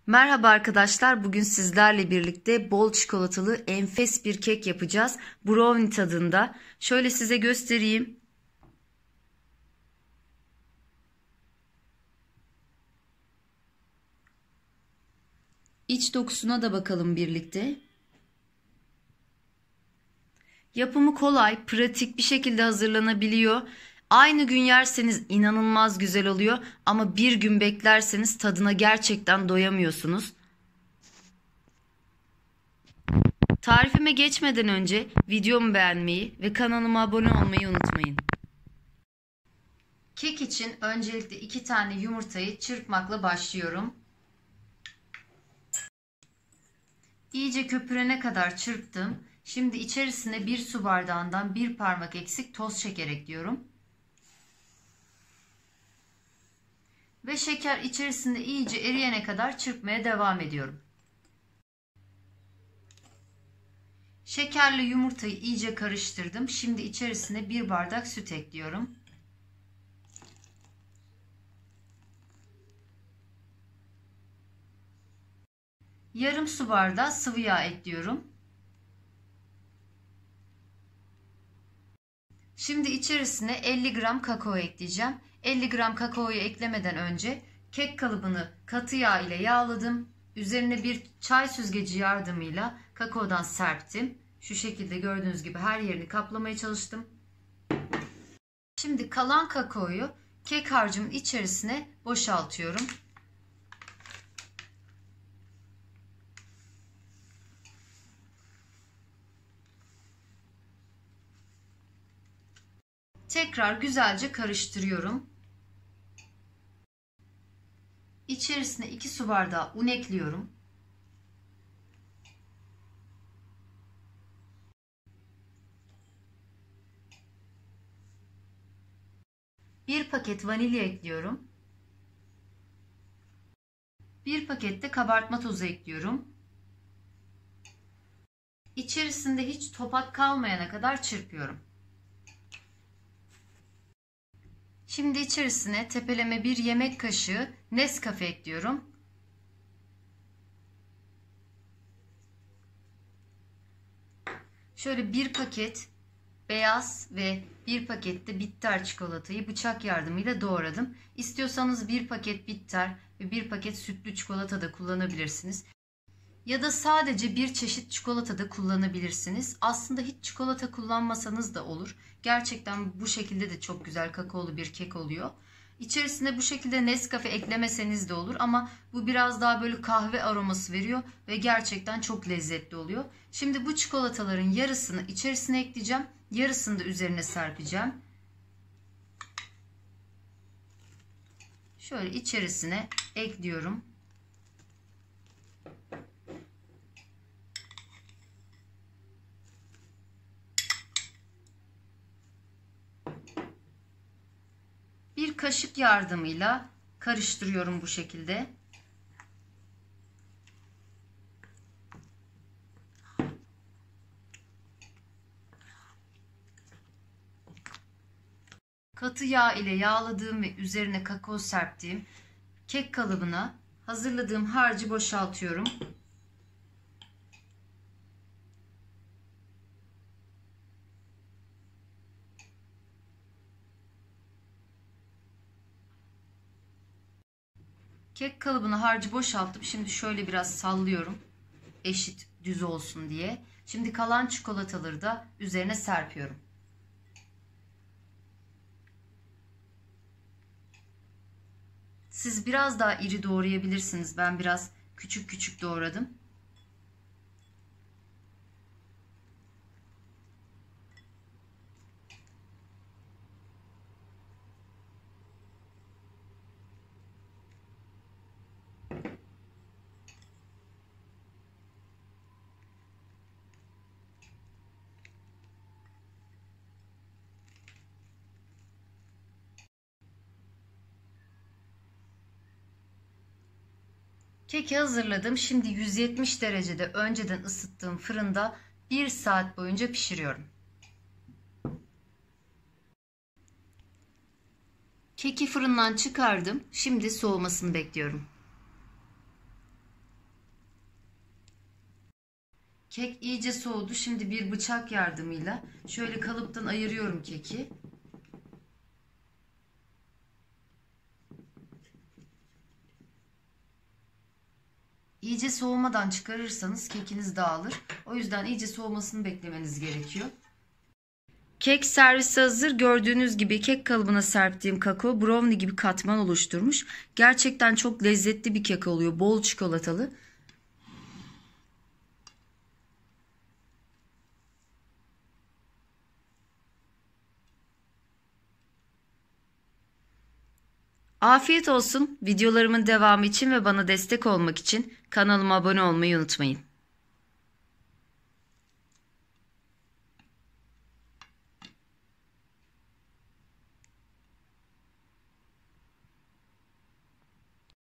Merhaba arkadaşlar, bugün sizlerle birlikte bol çikolatalı enfes bir kek yapacağız. Brownie tadında. Şöyle size göstereyim. İç dokusuna da bakalım birlikte. Yapımı kolay, pratik bir şekilde hazırlanabiliyor. Aynı gün yerseniz inanılmaz güzel oluyor ama bir gün beklerseniz tadına gerçekten doyamıyorsunuz. Tarifime geçmeden önce videomu beğenmeyi ve kanalıma abone olmayı unutmayın. Kek için öncelikle 2 tane yumurtayı çırpmakla başlıyorum. İyice köpürene kadar çırptım. Şimdi içerisine 1 su bardağından 1 parmak eksik toz şeker ekliyorum. Ve şeker içerisinde iyice eriyene kadar çırpmaya devam ediyorum. Şekerle yumurtayı iyice karıştırdım. Şimdi içerisine 1 bardak süt ekliyorum. Yarım su bardağı sıvı yağ ekliyorum. Şimdi içerisine 50 gram kakao ekleyeceğim. 50 gram kakaoyu eklemeden önce kek kalıbını katı yağ ile yağladım. Üzerine bir çay süzgeci yardımıyla kakaodan serptim. Şu şekilde gördüğünüz gibi her yerini kaplamaya çalıştım. Şimdi kalan kakaoyu kek harcımın içerisine boşaltıyorum. Tekrar güzelce karıştırıyorum. İçerisine 2 su bardağı un ekliyorum. Bir paket vanilya ekliyorum. Bir paket de kabartma tozu ekliyorum. İçerisinde hiç topak kalmayana kadar çırpıyorum. Şimdi içerisine tepeleme 1 yemek kaşığı Nescafe ekliyorum. Şöyle 1 paket beyaz ve 1 paket de bitter çikolatayı bıçak yardımıyla doğradım. İstiyorsanız 1 paket bitter ve 1 paket sütlü çikolata da kullanabilirsiniz. Ya da sadece bir çeşit çikolata da kullanabilirsiniz. Aslında hiç çikolata kullanmasanız da olur. Gerçekten bu şekilde de çok güzel kakaolu bir kek oluyor. İçerisine bu şekilde Nescafe eklemeseniz de olur ama bu biraz daha böyle kahve aroması veriyor ve gerçekten çok lezzetli oluyor. Şimdi bu çikolataların yarısını içerisine ekleyeceğim. Yarısını da üzerine serpeceğim. Şöyle içerisine ekliyorum. Bir kaşık yardımıyla karıştırıyorum bu şekilde. Katı yağ ile yağladığım ve üzerine kakao serptiğim kek kalıbına hazırladığım harcı boşaltıyorum. Kek kalıbına harcı boşalttım. Şimdi şöyle biraz sallıyorum. Eşit düz olsun diye. Şimdi kalan çikolataları da üzerine serpiyorum. Siz biraz daha iri doğrayabilirsiniz. Ben biraz küçük küçük doğradım. Keki hazırladım. Şimdi 170 derecede önceden ısıttığım fırında 1 saat boyunca pişiriyorum. Keki fırından çıkardım. Şimdi soğumasını bekliyorum. Kek iyice soğudu. Şimdi bir bıçak yardımıyla şöyle kalıptan ayırıyorum keki. İyice soğumadan çıkarırsanız kekiniz dağılır. O yüzden iyice soğumasını beklemeniz gerekiyor. Kek servise hazır. Gördüğünüz gibi kek kalıbına serptiğim kakao brownie gibi katman oluşturmuş. Gerçekten çok lezzetli bir kek oluyor. Bol çikolatalı. Afiyet olsun. Videolarımın devamı için ve bana destek olmak için kanalıma abone olmayı unutmayın.